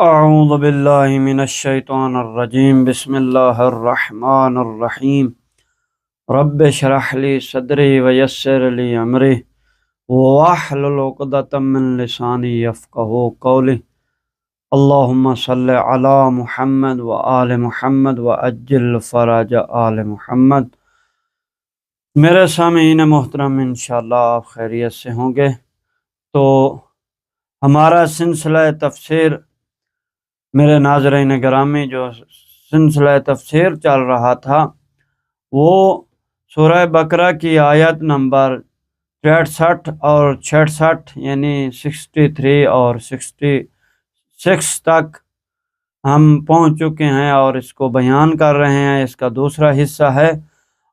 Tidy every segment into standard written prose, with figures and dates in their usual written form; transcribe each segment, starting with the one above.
اعوذ باللہ من الشیطان الرجیم بسم اللہ الرحمن الرحیم رب اشرح لی صدری ویسر لی امری واحلل عقدۃ من لسانی یفقہوا قولی اللہم صلی علی محمد وآل محمد وعجل فرج آل محمد۔ میرے سامعین محترم، انشاءاللہ آپ خیریت سے ہوں گے۔ تو ہمارا سلسلہ تفسیر، میرے ناظرین گرامی، جو سلسلہ تفسیر چل رہا تھا وہ سورہ بقرہ کی آیت نمبر 63 اور 66 یعنی 63 اور 66 تک ہم پہنچ چکے ہیں اور اس کو بیان کر رہے ہیں۔ اس کا دوسرا حصہ ہے،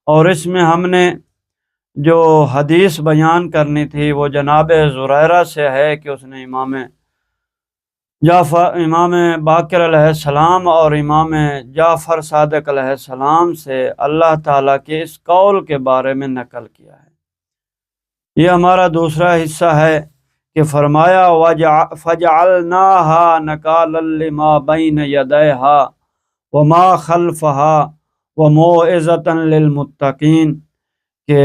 اور اس میں ہم نے جو حدیث بیان کرنی تھی وہ جناب زریرہ سے ہے کہ اس نے امام باقر علیہ السلام اور امام جعفر صادق علیہ السلام سے اللہ تعالیٰ کے اس قول کے بارے میں نقل کیا ہے۔ یہ ہمارا دوسرا حصہ ہے کہ فرمایا فَجَعَلْنَاهَا نَكَالًا لِمَا بَيْنَ يَدَيْهَا وَمَا خَلْفَهَا وَمَوْعِظَةً لِلْمُتَّقِينَ، کہ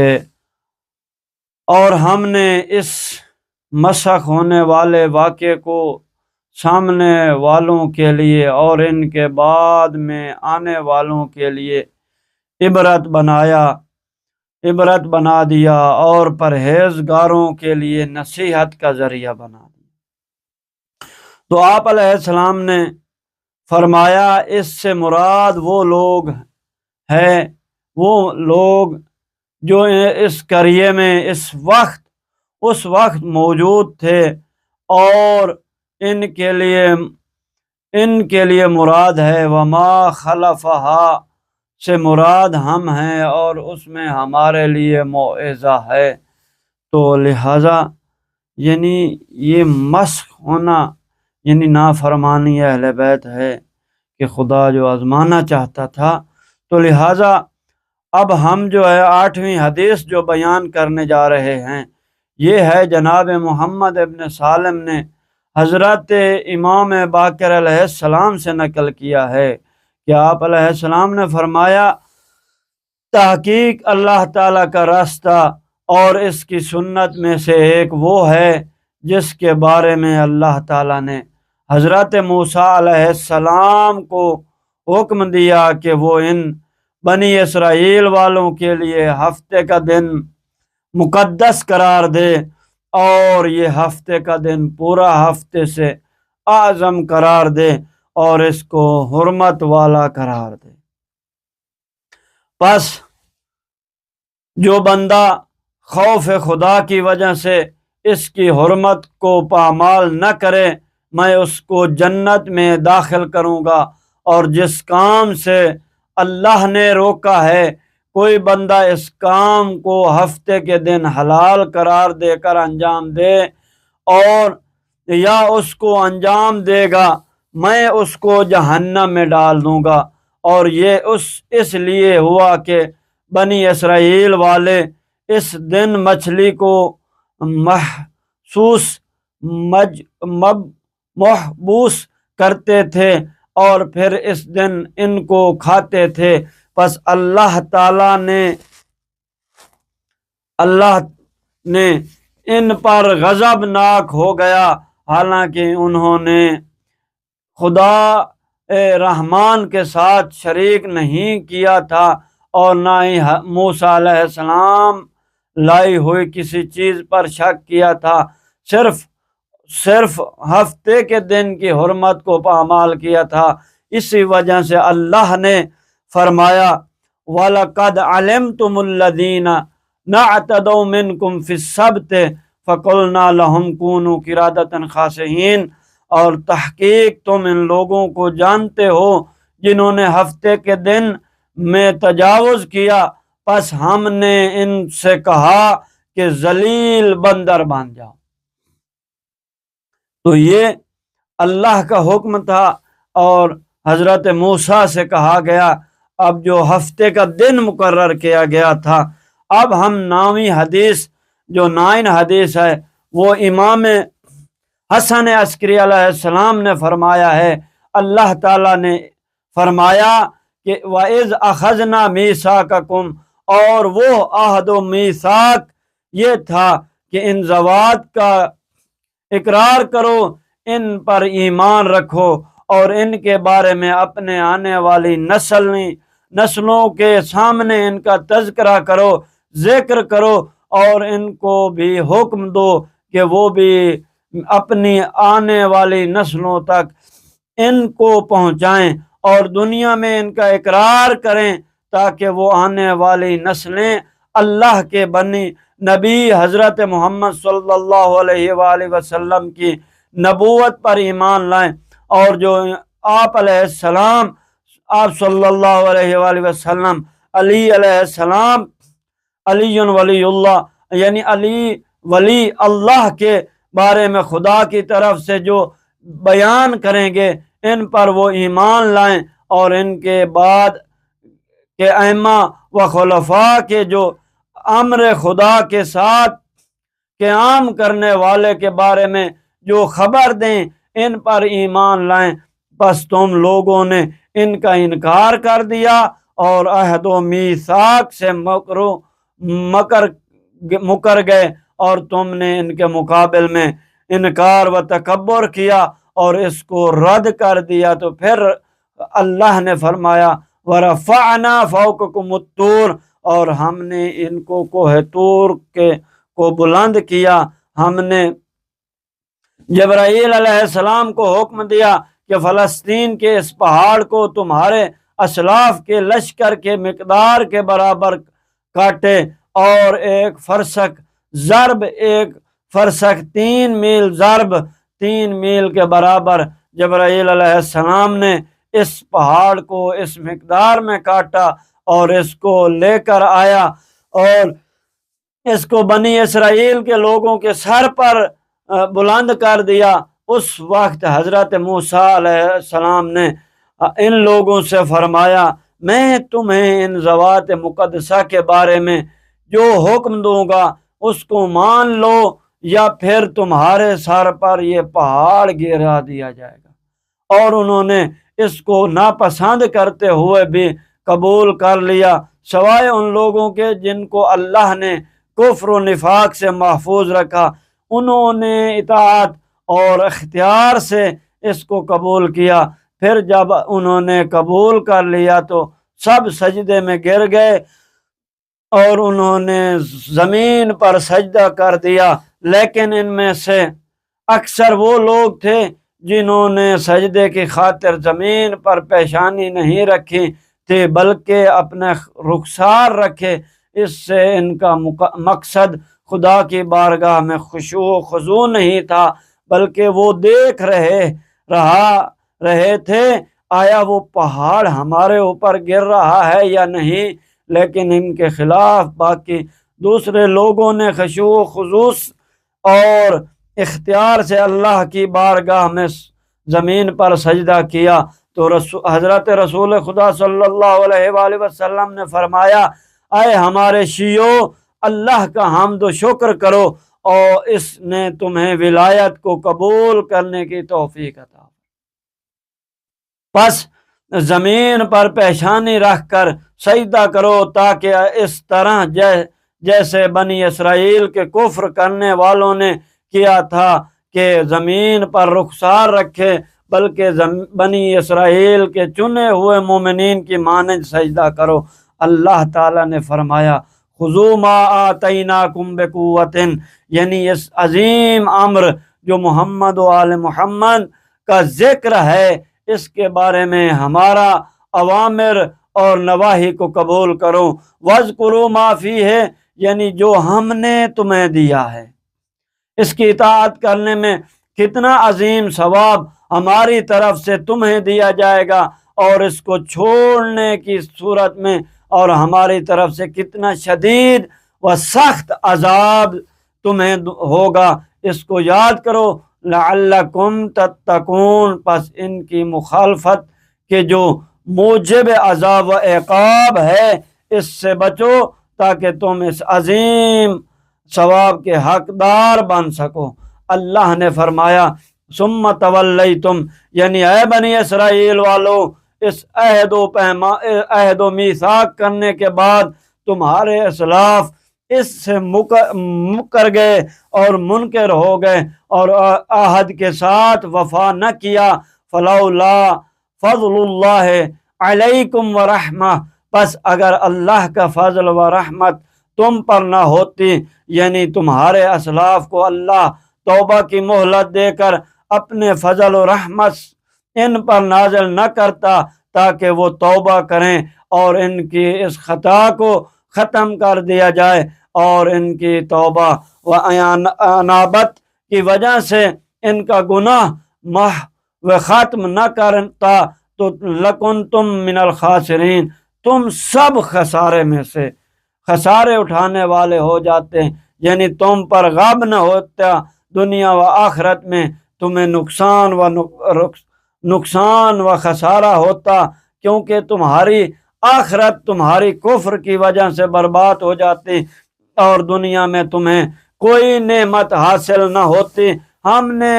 اور ہم نے اس مسخ ہونے والے واقعے کو سامنے والوں کے لیے اور ان کے بعد میں آنے والوں کے لیے عبرت بنا دیا اور پرہیزگاروں کے لیے نصیحت کا ذریعہ بنا دیا۔ تو آپ علیہ السلام نے فرمایا اس سے مراد وہ لوگ ہیں، وہ لوگ جو اس قریے میں اس وقت موجود تھے، اور ان کے لیے مراد ہے وما خلفہا، سے مراد ہم ہیں اور اس میں ہمارے لیے موعظہ ہے۔ تو لہذا یعنی یہ مسخ ہونا یعنی نافرمانی اہل بیت ہے کہ خدا جو آزمانا چاہتا تھا۔ تو لہذا اب ہم جو ہے 8ویں حدیث جو بیان کرنے جا رہے ہیں، یہ ہے جناب محمد ابن سالم نے حضرت امام باقر علیہ السلام سے نقل کیا ہے کہ آپ علیہ السلام نے فرمایا، تحقیق اللہ تعالیٰ کا راستہ اور اس کی سنت میں سے ایک وہ ہے جس کے بارے میں اللہ تعالیٰ نے حضرت موسیٰ علیہ السلام کو حکم دیا کہ وہ ان بنی اسرائیل والوں کے لیے ہفتے کا دن مقدس قرار دے، اور یہ ہفتے کا دن پورا ہفتے سے اعظم قرار دے اور اس کو حرمت والا قرار دے۔ پس جو بندہ خوف خدا کی وجہ سے اس کی حرمت کو پامال نہ کرے، میں اس کو جنت میں داخل کروں گا، اور جس کام سے اللہ نے روکا ہے کوئی بندہ اس کام کو ہفتے کے دن حلال قرار دے کر انجام دے، اور یا اس کو انجام دے گا، میں اس کو جہنم میں ڈال دوں گا۔ اور یہ اس لیے ہوا کہ بنی اسرائیل والے اس دن مچھلی کو محبوس کرتے تھے اور پھر اس دن ان کو کھاتے تھے۔ پس اللہ تعالیٰ نے ان پر غضبناک ہو گیا، حالانکہ انہوں نے خدا رحمان کے ساتھ شریک نہیں کیا تھا، اور نہ ہی موسیٰ علیہ السلام لائی ہوئی کسی چیز پر شک کیا تھا، صرف ہفتے کے دن کی حرمت کو پامال کیا تھا۔ اسی وجہ سے اللہ نے فرمایا وَلَقَدْ عَلِمْتُمُ الَّذِينَ نَعْتَدَوْا مِنْكُمْ فِي السَّبْتِ فَقُلْنَا لَهُمْ كُونُوا قِرَادَةً خَاسِئِينَ، اور تحقیق تم ان لوگوں کو جانتے ہو جنہوں نے ہفتے کے دن میں تجاوز کیا، پس ہم نے ان سے کہا کہ ذلیل بندر بن جاؤ۔ تو یہ اللہ کا حکم تھا، اور حضرت موسیٰ سے کہا گیا۔ اب جو ہفتے کا دن مقرر کیا گیا تھا، اب ہم 9ویں حدیث جو 9 حدیث ہے وہ امام حسن عسکری علیہ السلام نے فرمایا ہے، اللہ تعالیٰ نے فرمایا کہ وَإِذْ أَخَذْنَا مِيثَاقَكُمْ، اور وہ عہد و میثاق یہ تھا کہ ان ذوات کا اقرار کرو، ان پر ایمان رکھو، اور ان کے بارے میں اپنے آنے والی نسلوں کے سامنے ان کا تذکرہ کرو، ذکر کرو، اور ان کو بھی حکم دو کہ وہ بھی اپنی آنے والی نسلوں تک ان کو پہنچائیں اور دنیا میں ان کا اقرار کریں، تاکہ وہ آنے والی نسلیں اللہ کے بنی نبی حضرت محمد صلی اللہ علیہ وآلہ وسلم کی نبوت پر ایمان لائیں، اور جو آپ علیہ السلام، آپ صلی اللہ علیہ وآلہ وسلم، علی علیہ السلام، علی ولی اللہ، یعنی علی ولی اللہ کے بارے میں خدا کی طرف سے جو بیان کریں گے، ان پر وہ ایمان لائیں، اور ان کے بعد کے ائمہ و خلفاء کے جو امر خدا کے ساتھ قیام کرنے والے کے بارے میں جو خبر دیں، ان پر ایمان لائیں۔ بس تم لوگوں نے ان کا انکار کر دیا اور عہد و میثاق سے مکر گئے، اور تم نے ان کے مقابل میں انکار و تکبر کیا اور اس کو رد کر دیا، تو پھر اللہ نے فرمایا وَرَفَعْنَا فَوْقَكُمُ الطُّورَ، اور ہم نے ان کو کوہ طور کو بلند کیا۔ ہم نے جبرائیل علیہ السلام کو حکم دیا کہ فلسطین کے اس پہاڑ کو تمہارے اسلاف کے لشکر کے مقدار کے برابر کاٹے، اور ایک فرسخ 3 میل ضرب 3 میل کے برابر جبرائیل علیہ السلام نے اس پہاڑ کو اس مقدار میں کاٹا، اور اس کو لے کر آیا اور اس کو بنی اسرائیل کے لوگوں کے سر پر بلند کر دیا۔ اس وقت حضرت موسیٰ علیہ السلام نے ان لوگوں سے فرمایا، میں تمہیں ان ذوات مقدسہ کے بارے میں جو حکم دوں گا اس کو مان لو، یا پھر تمہارے سر پر یہ پہاڑ گرا دیا جائے گا۔ اور انہوں نے اس کو ناپسند کرتے ہوئے بھی قبول کر لیا، سوائے ان لوگوں کے جن کو اللہ نے کفر و نفاق سے محفوظ رکھا۔ انہوں نے اطاعت اور اختیار سے اس کو قبول کیا۔ پھر جب انہوں نے قبول کر لیا تو سب سجدے میں گر گئے اور انہوں نے زمین پر سجدہ کر دیا، لیکن ان میں سے اکثر وہ لوگ تھے جنہوں نے سجدے کی خاطر زمین پر پیشانی نہیں رکھی تھی، بلکہ اپنے رخسار رکھے۔ اس سے ان کا مقصد خدا کی بارگاہ میں خشوع و خضوع نہیں تھا، بلکہ وہ دیکھ رہے تھے آیا وہ پہاڑ ہمارے اوپر گر رہا ہے یا نہیں۔ لیکن ان کے خلاف باقی دوسرے لوگوں نے خشوع و خضوع اور اختیار سے اللہ کی بارگاہ میں زمین پر سجدہ کیا۔ تو حضرت رسول خدا صلی اللہ علیہ وآلہ وسلم نے فرمایا، اے ہمارے شیعو، اللہ کا حمد و شکر کرو، اور اس نے تمہیں ولایت کو قبول کرنے کی توفیق عطا۔ پس زمین پر پیشانی رکھ کر سجدہ کرو، تاکہ اس طرح جیسے بنی اسرائیل کے کفر کرنے والوں نے کیا تھا کہ زمین پر رخسار رکھے، بلکہ بنی اسرائیل کے چنے ہوئے مومنین کی مانند سجدہ کرو۔ اللہ تعالیٰ نے فرمایا خذوا ما آتیناکم بقوۃ، یعنی اس عظیم امر جو محمد و آل محمد کا ذکر ہے، اس کے بارے میں ہمارا اوامر اور نواہی کو قبول کرو۔ وَاذْكُرُوا مَا فِيهِ، یعنی جو ہم نے تمہیں دیا ہے، اس کی اطاعت کرنے میں کتنا عظیم ثواب ہماری طرف سے تمہیں دیا جائے گا، اور اس کو چھوڑنے کی صورت میں اور ہماری طرف سے کتنا شدید و سخت عذاب تمہیں ہوگا، اس کو یاد کرو۔ لعلکم تتقون، پس ان کی مخالفت کے جو موجب عذاب و عقاب ہے اس سے بچو، تاکہ تم اس عظیم ثواب کے حقدار بن سکو۔ اللہ نے فرمایا ثم تولیتم، یعنی اے بنی اسرائیل والو، اس عہد و میثاق کرنے کے بعد تمہارے اسلاف اس سے مکر گئے اور منکر ہو گئے اور عہد کے ساتھ وفا نہ کیا، فلولا فضل اللہ علیکم ورحمہ، پس اگر اللہ کا فضل و رحمت تم پر نہ ہوتی، یعنی تمہارے اسلاف کو اللہ توبہ کی مہلت دے کر اپنے فضل و رحمت ان پر نازل نہ کرتا تاکہ وہ توبہ کریں اور ان کی اس خطا کو ختم کر دیا جائے، اور ان کی توبہ و انابت کی وجہ سے ان کا گناہ محو ختم نہ کرتا تو لکنتم من الخاسرین، تم سب خسارے میں سے خسارے اٹھانے والے ہو جاتے، یعنی تم پر غب نہ ہوتا دنیا و آخرت میں، تمہیں نقصان و خسارہ ہوتا، کیونکہ تمہاری آخرت تمہاری کفر کی وجہ سے برباد ہو جاتی اور دنیا میں تمہیں کوئی نعمت حاصل نہ ہوتی۔ ہم نے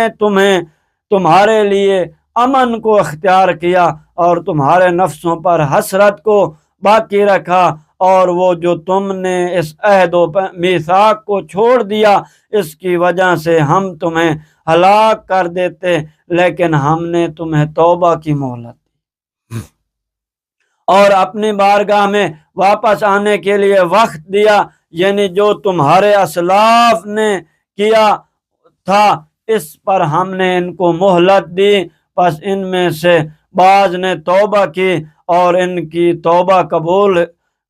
تمہارے لیے امن کو اختیار کیا اور تمہارے نفسوں پر حسرت کو باقی رکھا، اور وہ جو تم نے اس عہد و میثاق کو چھوڑ دیا اس کی وجہ سے ہم تمہیں ہلاک کر دیتے، لیکن ہم نے تمہیں توبہ کی مہلت دی اور اپنی بارگاہ میں واپس آنے کے لیے وقت دیا، یعنی جو تمہارے اسلاف نے کیا تھا اس پر ہم نے ان کو مہلت دی، پس ان میں سے بعض نے توبہ کی اور ان کی توبہ قبول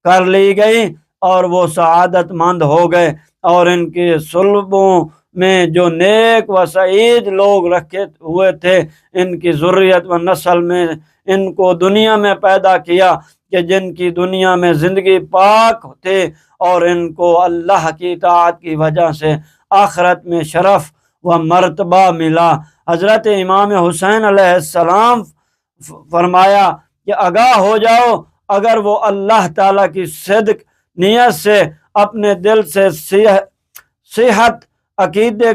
کر لی گئی اور وہ سعادت مند ہو گئے، اور ان کی صلبوں میں جو نیک و سعید لوگ رکھے ہوئے تھے ان کی ذریت و نسل میں ان کو دنیا میں پیدا کیا کہ جن کی دنیا میں زندگی پاک تھے، اور ان کو اللہ کی اطاعت کی وجہ سے آخرت میں شرف و مرتبہ ملا۔ حضرت امام حسین علیہ السلام فرمایا کہ آگاہ ہو جاؤ، اگر وہ اللہ تعالیٰ کی صدق نیت سے اپنے دل سے صحیح عقیدے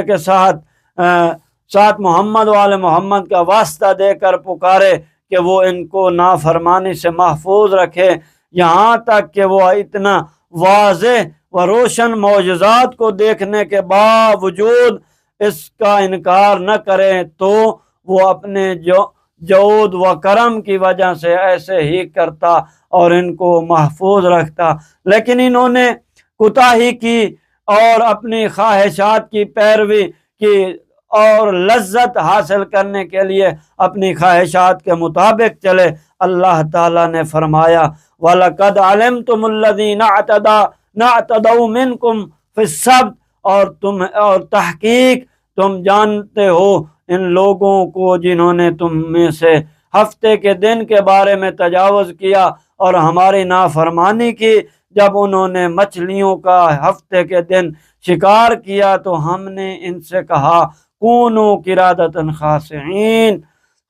کے ساتھ محمد وآل محمد کا واسطہ دے کر پکارے کہ وہ ان کو نافرمانی سے محفوظ رکھے، یہاں تک کہ وہ اتنا واضح و روشن معجزات کو دیکھنے کے باوجود اس کا انکار نہ کریں، تو وہ اپنے جود و کرم کی وجہ سے ایسے ہی کرتا اور ان کو محفوظ رکھتا، لیکن انہوں نے کوتاہی کی اور اپنی خواہشات کی پیروی کی اور لذت حاصل کرنے کے لیے اپنی خواہشات کے مطابق چلے۔ اللہ تعالیٰ نے فرمایا وَلَقَدْ عَلِمْتُمُ الَّذِينَ اعْتَدَوْا مِنْكُمْ فِي السَّبْتِ، اور تحقیق تم جانتے ہو ان لوگوں کو جنہوں نے تم میں سے ہفتے کے دن کے بارے میں تجاوز کیا اور ہماری نافرمانی کی، جب انہوں نے مچھلیوں کا ہفتے کے دن شکار کیا تو ہم نے ان سے کہا کونوا قردۃ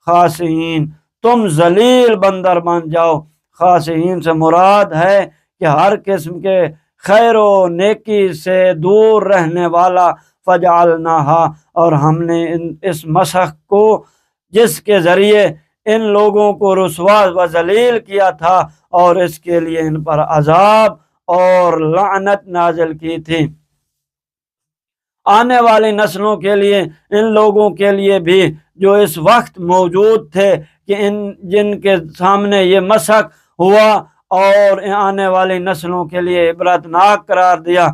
خاسئین، تم ذلیل بندر بن جاؤ۔ خاسئین سے مراد ہے کہ ہر قسم کے خیر و نیکی سے دور رہنے والا، فجعلناہا، اور ہم نے اس مسخ کو جس کے ذریعے ان لوگوں کو رسوا و ذلیل کیا تھا اور اس کے لیے ان پر عذاب اور لعنت نازل کی تھی، آنے والی نسلوں کے لیے، ان لوگوں کے لیے بھی جو اس وقت موجود تھے کہ جن کے سامنے یہ مسخ ہوا، اور آنے والی نسلوں کے لیے عبرتناک قرار دیا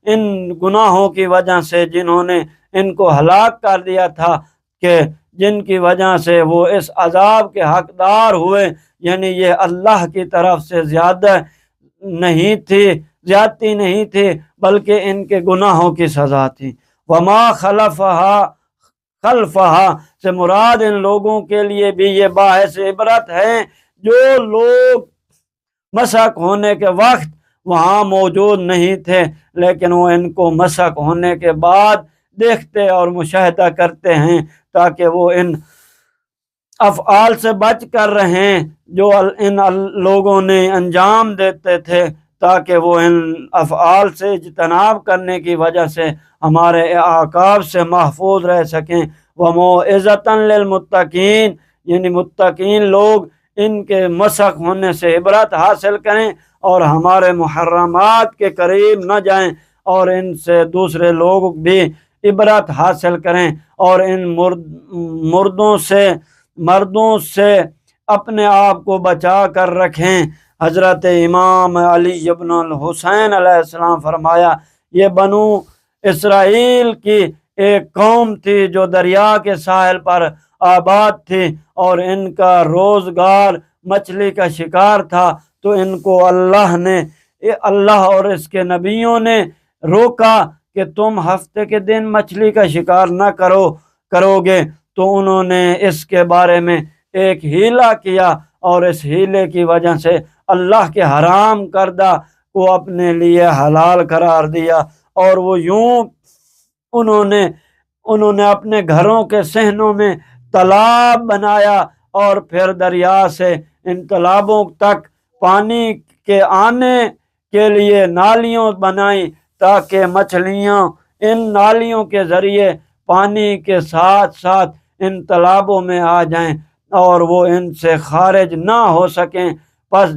ان گناہوں کی وجہ سے جنہوں نے ان کو ہلاک کر دیا تھا، کہ جن کی وجہ سے وہ اس عذاب کے حقدار ہوئے، یعنی یہ اللہ کی طرف سے زیادتی نہیں تھی بلکہ ان کے گناہوں کی سزا تھی۔ وما خلفہا سے مراد ان لوگوں کے لیے بھی یہ باعث عبرت ہے جو لوگ مسخ ہونے کے وقت وہاں موجود نہیں تھے، لیکن وہ ان کو مسخ ہونے کے بعد دیکھتے اور مشاہدہ کرتے ہیں تاکہ وہ ان افعال سے بچ کر رہیں جو ان لوگوں نے انجام دیتے تھے، تاکہ وہ ان افعال سے اجتناب کرنے کی وجہ سے ہمارے اعقاب سے محفوظ رہ سکیں۔ وَمَوْعِظَةً لِّلْمُتَّقِينَ، یعنی متقین لوگ ان کے مسخ ہونے سے عبرت حاصل کریں اور ہمارے محرمات کے قریب نہ جائیں، اور ان سے دوسرے لوگ بھی عبرت حاصل کریں، اور ان مردوں سے اپنے آپ کو بچا کر رکھیں۔ حضرت امام علی ابن الحسین علیہ السلام فرمایا، یہ بنو اسرائیل کی ایک قوم تھی جو دریا کے ساحل پر آباد تھی، اور ان کا روزگار مچھلی کا شکار تھا، تو ان کو اللہ اور اس کے نبیوں نے روکا کہ تم ہفتے کے دن مچھلی کا شکار نہ کرو گے، تو انہوں نے اس کے بارے میں ایک ہیلا کیا، اور اس ہیلے کی وجہ سے اللہ کے حرام کردہ کو اپنے لیے حلال قرار دیا، اور وہ یوں انہوں نے اپنے گھروں کے صحنوں میں تالاب بنایا، اور پھر دریا سے ان تالابوں تک پانی کے آنے کے لیے نالیوں بنائیں، تاکہ مچھلیاں ان نالیوں کے ذریعے پانی کے ساتھ ساتھ ان تالابوں میں آ جائیں اور وہ ان سے خارج نہ ہو سکیں۔ پس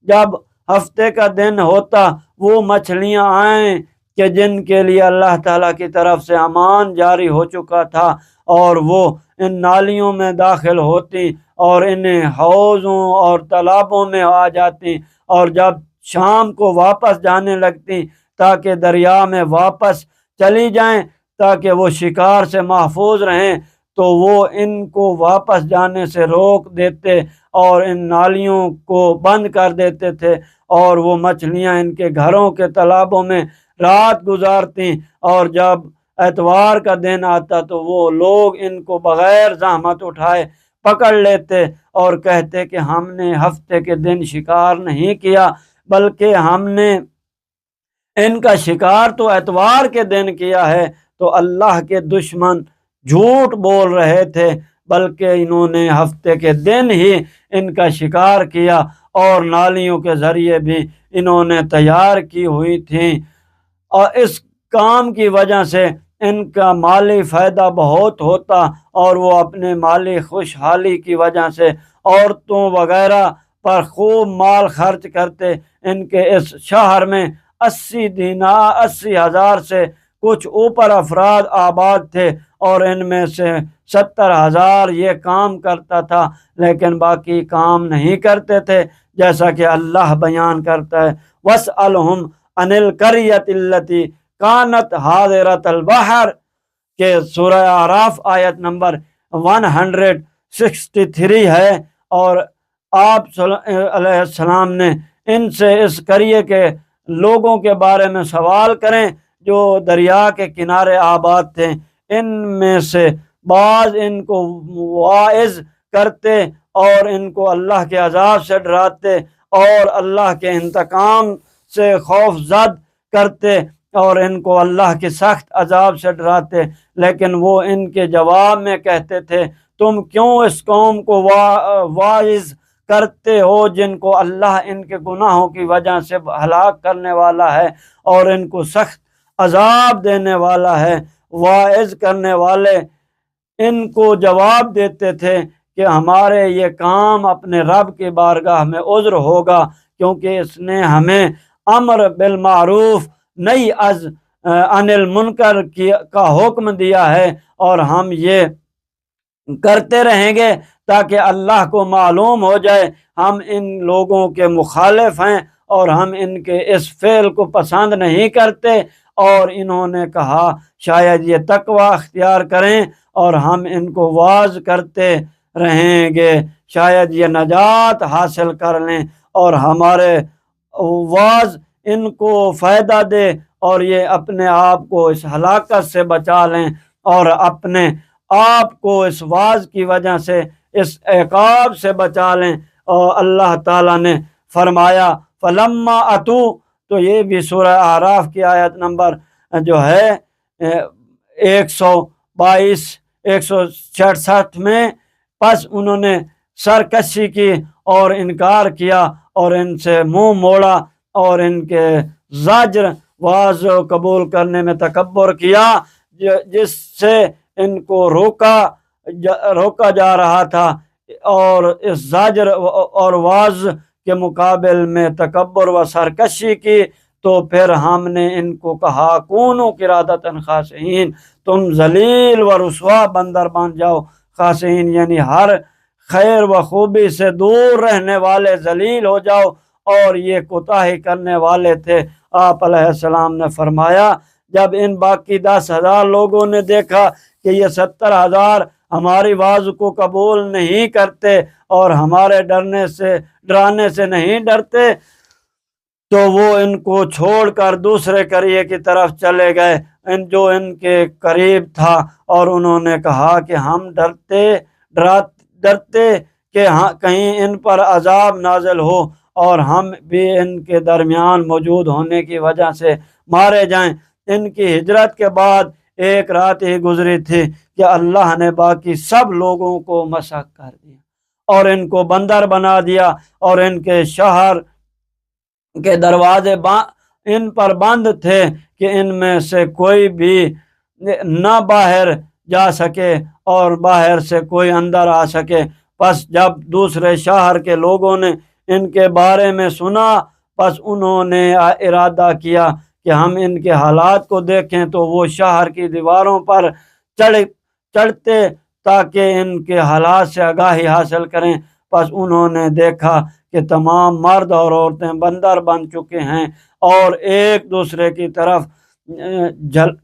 جب ہفتے کا دن ہوتا، وہ مچھلیاں آئیں کہ جن کے لیے اللہ تعالیٰ کی طرف سے امان جاری ہو چکا تھا، اور وہ ان نالیوں میں داخل ہوتی اور ان حوضوں اور تالابوں میں آ جاتی، اور جب شام کو واپس جانے لگتی تاکہ دریا میں واپس چلی جائیں تاکہ وہ شکار سے محفوظ رہیں، تو وہ ان کو واپس جانے سے روک دیتے اور ان نالیوں کو بند کر دیتے تھے، اور وہ مچھلیاں ان کے گھروں کے تالابوں میں رات گزارتی، اور جب اتوار کا دن آتا تو وہ لوگ ان کو بغیر زحمت اٹھائے پکڑ لیتے اور کہتے کہ ہم نے ہفتے کے دن شکار نہیں کیا، بلکہ ہم نے ان کا شکار تو اتوار کے دن کیا ہے۔ تو اللہ کے دشمن جھوٹ بول رہے تھے، بلکہ انہوں نے ہفتے کے دن ہی ان کا شکار کیا، اور نالیوں کے ذریعے بھی انہوں نے تیار کی ہوئی تھیں، اور اس کام کی وجہ سے ان کا مالی فائدہ بہت ہوتا، اور وہ اپنے مالی خوشحالی کی وجہ سے عورتوں وغیرہ پر خوب مال خرچ کرتے۔ ان کے اس شہر میں 80,000 سے کچھ اوپر افراد آباد تھے، اور ان میں سے 70,000 یہ کام کرتا تھا، لیکن باقی کام نہیں کرتے تھے، جیسا کہ اللہ بیان کرتا ہے وَاسْأَلْهُمْ عَنِ الْقَرْيَةِ الَّتِي كَانَتْ حَاضِرَةَ الْبَحْرِ کہ سورہ اعراف آیت نمبر 163 ہے، اور آپ علیہ السلام نے ان سے اس قریے کے لوگوں کے بارے میں سوال کریں جو دریا کے کنارے آباد تھے۔ ان میں سے بعض ان کو واعظ کرتے اور ان کو اللہ کے عذاب سے ڈراتے اور اللہ کے انتقام سے خوف زد کرتے، اور ان کو اللہ کے سخت عذاب سے ڈراتے، لیکن وہ ان کے جواب میں کہتے تھے تم کیوں اس قوم کو واعظ کرتے ہو جن کو اللہ ان کے گناہوں کی وجہ سے ہلاک کرنے والا ہے اور ان کو سخت عذاب دینے والا ہے۔ واعظ کرنے والے ان کو جواب دیتے تھے کہ ہمارے یہ کام اپنے رب کی بارگاہ میں عذر ہوگا، کیونکہ اس نے ہمیں امر بالمعروف نہی عن المنکر کا حکم دیا ہے، اور ہم یہ کرتے رہیں گے تاکہ اللہ کو معلوم ہو جائے ہم ان لوگوں کے مخالف ہیں اور ہم ان کے اس فعل کو پسند نہیں کرتے۔ اور انہوں نے کہا شاید یہ تقوی اختیار کریں اور ہم ان کو واعظ کرتے رہیں گے، شاید یہ نجات حاصل کر لیں اور ہمارے واعظ ان کو فائدہ دے اور یہ اپنے آپ کو اس ہلاکت سے بچا لیں اور اپنے آپ کو اس واعظ کی وجہ سے اس عقاب سے بچا لیں۔ اور اللہ تعالیٰ نے فرمایا فلما اتو، تو یہ بھی سورہ اعراف کی آیت نمبر جو ہے 122 166 میں، پس انہوں نے سرکشی کی اور انکار کیا اور ان سے منہ موڑا اور ان کے زجر واعظ قبول کرنے میں تکبر کیا، جس سے ان کو روکا جا رہا تھا، اور اس زجر اور واعظ کے مقابل میں تکبر و سرکشی کی، تو پھر ہم نے ان کو کہا کونوا قردۃ خاسئین، تم ذلیل و رسوا بندر بن جاؤ۔ خاسئین یعنی ہر خیر و خوبی سے دور رہنے والے ذلیل ہو جاؤ، اور یہ کوتاہی کرنے والے تھے۔ آپ علیہ السلام نے فرمایا جب ان باقی 10,000 لوگوں نے دیکھا کہ یہ 70,000 ہماری آواز کو قبول نہیں کرتے اور ہمارے ڈرانے سے نہیں ڈرتے، تو وہ ان کو چھوڑ کر دوسرے قریے کی طرف چلے گئے جو ان کے قریب تھا، اور انہوں نے کہا کہ ہم ڈرتے کہ کہیں ان پر عذاب نازل ہو اور ہم بھی ان کے درمیان موجود ہونے کی وجہ سے مارے جائیں۔ ان کی ہجرت کے بعد ایک رات ہی گزری تھی کہ اللہ نے باقی سب لوگوں کو مسخ کر دیا اور ان کو بندر بنا دیا، اور ان کے شہر کے دروازے ان پر بند تھے کہ ان میں سے کوئی بھی نہ باہر جا سکے اور باہر سے کوئی اندر آ سکے۔ پس جب دوسرے شہر کے لوگوں نے ان کے بارے میں سنا، پس انہوں نے ارادہ کیا کہ ہم ان کے حالات کو دیکھیں، تو وہ شہر کی دیواروں پر چڑھتے تاکہ ان کے حالات سے آگاہی حاصل کریں۔ پس انہوں نے دیکھا کہ تمام مرد اور عورتیں بندر بن چکے ہیں اور ایک دوسرے کی طرف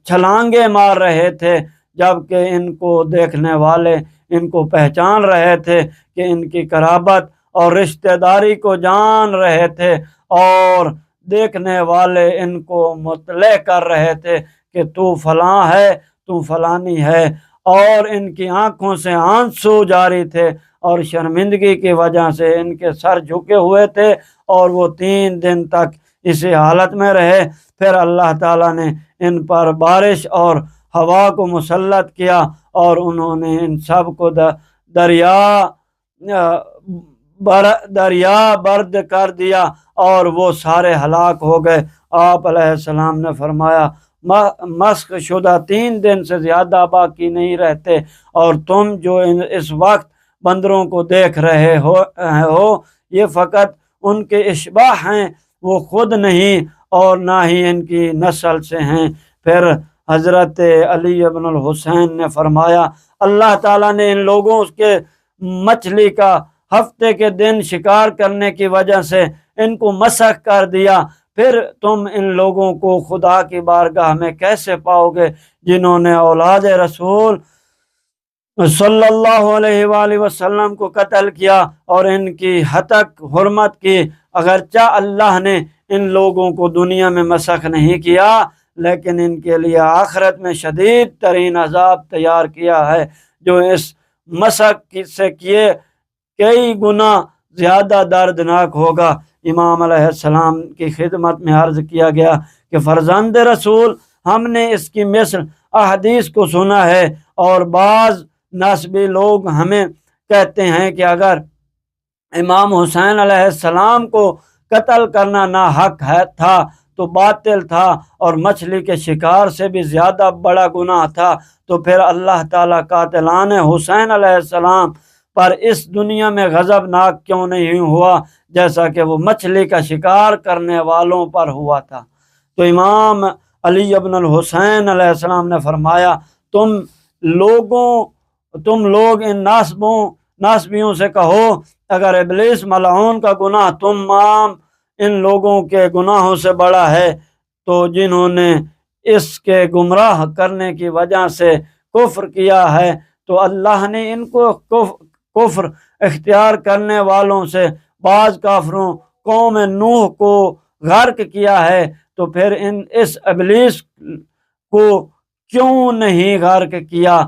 چھلانگیں مار رہے تھے، جبکہ ان کو دیکھنے والے ان کو پہچان رہے تھے کہ ان کی قرابت اور رشتہ داری کو جان رہے تھے، اور دیکھنے والے ان کو مطلع کر رہے تھے کہ تو فلاں ہے، تو فلانی ہے، اور ان کی آنکھوں سے آنسو جاری تھے اور شرمندگی کی وجہ سے ان کے سر جھکے ہوئے تھے، اور وہ 3 دن تک اسی حالت میں رہے۔ پھر اللہ تعالیٰ نے ان پر بارش اور ہوا کو مسلط کیا، اور انہوں نے ان سب کو دریا برد کر دیا اور وہ سارے ہلاک ہو گئے۔ آپ علیہ السلام نے فرمایا مسخ شدہ 3 دن سے زیادہ باقی نہیں رہتے، اور تم جو اس وقت بندروں کو دیکھ رہے ہو یہ فقط ان کے اشباح ہیں، وہ خود نہیں اور نہ ہی ان کی نسل سے ہیں۔ پھر حضرت علی بن الحسین نے فرمایا اللہ تعالیٰ نے ان لوگوں کے مچھلی کا ہفتے کے دن شکار کرنے کی وجہ سے ان کو مسخ کر دیا، پھر تم ان لوگوں کو خدا کی بارگاہ میں کیسے پاؤ گے جنہوں نے اولاد رسول صلی اللہ علیہ وآلہ وسلم کو قتل کیا اور ان کی ہتک حرمت کی۔ اگرچہ اللہ نے ان لوگوں کو دنیا میں مسخ نہیں کیا، لیکن ان کے لیے آخرت میں شدید ترین عذاب تیار کیا ہے، جو اس مسخ سے کیے کئی گنا زیادہ دردناک ہوگا۔ امام علیہ السلام کی خدمت میں عرض کیا گیا کہ فرزند رسول، ہم نے اس کی مثل احادیث کو سنا ہے، اور بعض نسبی لوگ ہمیں کہتے ہیں کہ اگر امام حسین علیہ السلام کو قتل کرنا ناحق تھا تو باطل تھا اور مچھلی کے شکار سے بھی زیادہ بڑا گناہ تھا، تو پھر اللہ تعالیٰ قاتلان حسین علیہ السلام پر اس دنیا میں غضبناک کیوں نہیں ہوا جیسا کہ وہ مچھلی کا شکار کرنے والوں پر ہوا تھا؟ تو امام علی بن الحسین علیہ السلام نے فرمایا تم لوگ ان ناسبیوں سے کہو اگر ابلیس ملعون کا گناہ تمام ان لوگوں کے گناہوں سے بڑا ہے، تو جنہوں نے اس کے گمراہ کرنے کی وجہ سے کفر کیا ہے، تو اللہ نے ان کو کفر اختیار کرنے والوں سے بعض کافروں قوم نوح کو غرق کیا ہے، تو پھر اس ابلیس کو کیوں نہیں غرق کیا؟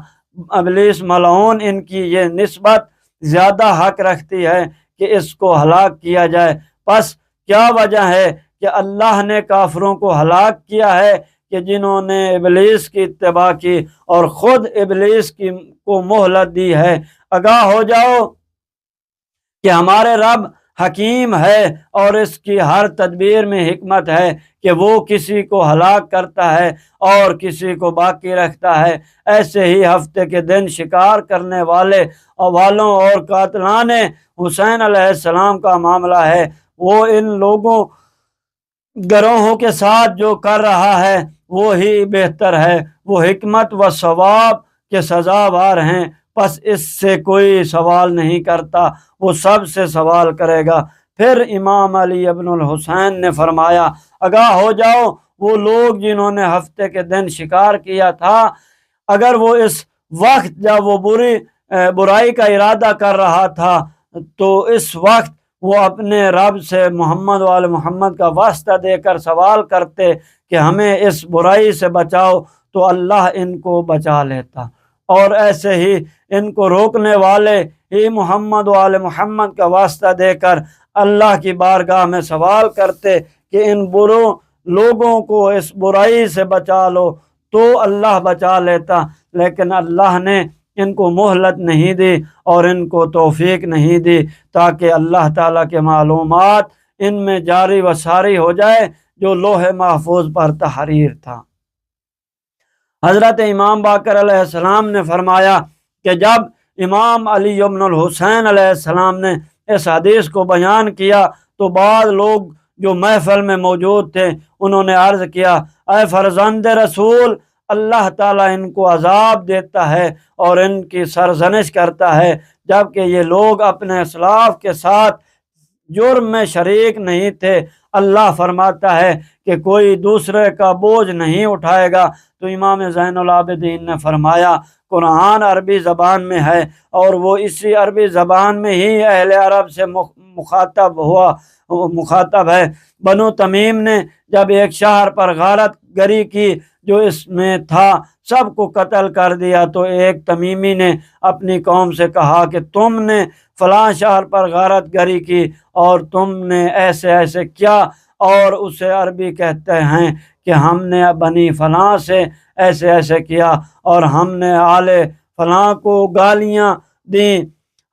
ابلیس ملعون ان کی یہ نسبت زیادہ حق رکھتی ہے کہ اس کو ہلاک کیا جائے۔ پس کیا وجہ ہے کہ اللہ نے کافروں کو ہلاک کیا ہے کہ جنہوں نے ابلیس کی اتباع کی اور خود ابلیس کو مہلت دی ہے؟ آگاہ ہو جاؤ کہ ہمارے رب حکیم ہے اور اس کی ہر تدبیر میں حکمت ہے کہ وہ کسی کو ہلاک کرتا ہے اور کسی کو باقی رکھتا ہے۔ ایسے ہی ہفتے کے دن شکار کرنے والوں اور قاتلان حسین علیہ السلام کا معاملہ ہے، وہ ان لوگوں گروہوں کے ساتھ جو کر رہا ہے وہی بہتر ہے، وہ حکمت و ثواب کے سزاوار ہیں، پس اس سے کوئی سوال نہیں کرتا، وہ سب سے سوال کرے گا۔ پھر امام علی ابن الحسین نے فرمایا، آگاہ ہو جاؤ، وہ لوگ جنہوں نے ہفتے کے دن شکار کیا تھا، اگر وہ اس وقت جب وہ برائی کا ارادہ کر رہا تھا تو اس وقت وہ اپنے رب سے محمد وآل محمد کا واسطہ دے کر سوال کرتے کہ ہمیں اس برائی سے بچاؤ، تو اللہ ان کو بچا لیتا، اور ایسے ہی ان کو روکنے والے ہی محمد وآل محمد کا واسطہ دے کر اللہ کی بارگاہ میں سوال کرتے کہ ان بروں لوگوں کو اس برائی سے بچا لو، تو اللہ بچا لیتا، لیکن اللہ نے ان کو مہلت نہیں دی اور ان کو توفیق نہیں دی تاکہ اللہ تعالیٰ کے معلومات ان میں جاری و ساری ہو جائے جو لوح محفوظ پر تحریر تھا۔ حضرت امام باقر علیہ السلام نے فرمایا کہ جب امام علی بن الحسین علیہ السلام نے اس حدیث کو بیان کیا تو بعض لوگ جو محفل میں موجود تھے انہوں نے عرض کیا، اے فرزند رسول، اللہ تعالیٰ ان کو عذاب دیتا ہے اور ان کی سرزنش کرتا ہے، جبکہ یہ لوگ اپنے اسلاف کے ساتھ جرم میں شریک نہیں تھے۔ اللہ فرماتا ہے کہ کوئی دوسرے کا بوجھ نہیں اٹھائے گا۔ تو امام زین العابدین نے فرمایا، قرآن عربی زبان میں ہے اور وہ اسی عربی زبان میں ہی اہل عرب سے مخاطب ہے۔ بنو تمیم نے جب ایک شہر پر غارت گری کی جو اس میں تھا، سب کو قتل کر دیا، تو ایک تمیمی نے اپنی قوم سے کہا کہ تم نے فلاں شہر پر غارت گری کی اور تم نے ایسے ایسے کیا، اور اسے عربی کہتے ہیں کہ ہم نے بنی فلاں سے ایسے ایسے کیا اور ہم نے آل فلاں کو گالیاں دیں،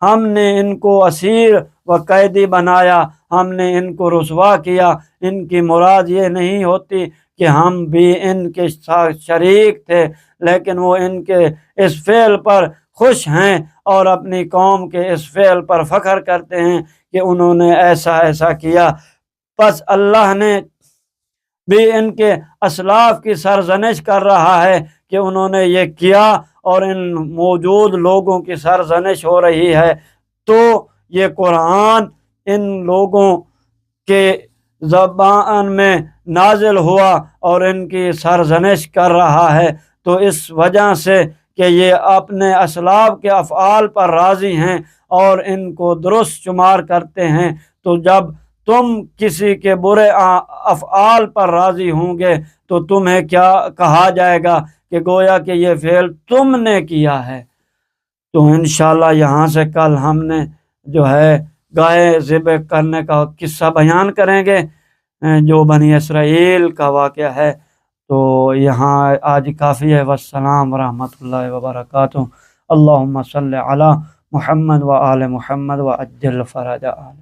ہم نے ان کو اسیر و قیدی بنایا، ہم نے ان کو رسوا کیا۔ ان کی مراد یہ نہیں ہوتی کہ ہم بھی ان کے ساتھ شریک تھے، لیکن وہ ان کے اس فعل پر خوش ہیں اور اپنی قوم کے اس فعل پر فخر کرتے ہیں کہ انہوں نے ایسا ایسا کیا۔ پس اللہ نے بھی ان کے اسلاف کی سرزنش کر رہا ہے کہ انہوں نے یہ کیا، اور ان موجود لوگوں کی سرزنش ہو رہی ہے، تو یہ قرآن ان لوگوں کے زبان میں نازل ہوا اور ان کی سرزنش کر رہا ہے، تو اس وجہ سے کہ یہ اپنے اسلاف کے افعال پر راضی ہیں اور ان کو درست شمار کرتے ہیں، تو جب تم کسی کے برے افعال پر راضی ہوں گے تو تمہیں کیا کہا جائے گا کہ گویا کہ یہ فعل تم نے کیا ہے۔ تو انشاءاللہ یہاں سے کل ہم نے جو ہے گائے ذبح کرنے کا قصہ بیان کریں گے جو بنی اسرائیل کا واقعہ ہے۔ تو یہاں آج کافی ہے۔ والسلام ورحمۃ اللہ وبرکاتہ۔ اللہم صلی علی محمد و آل محمد و عجل فرج آل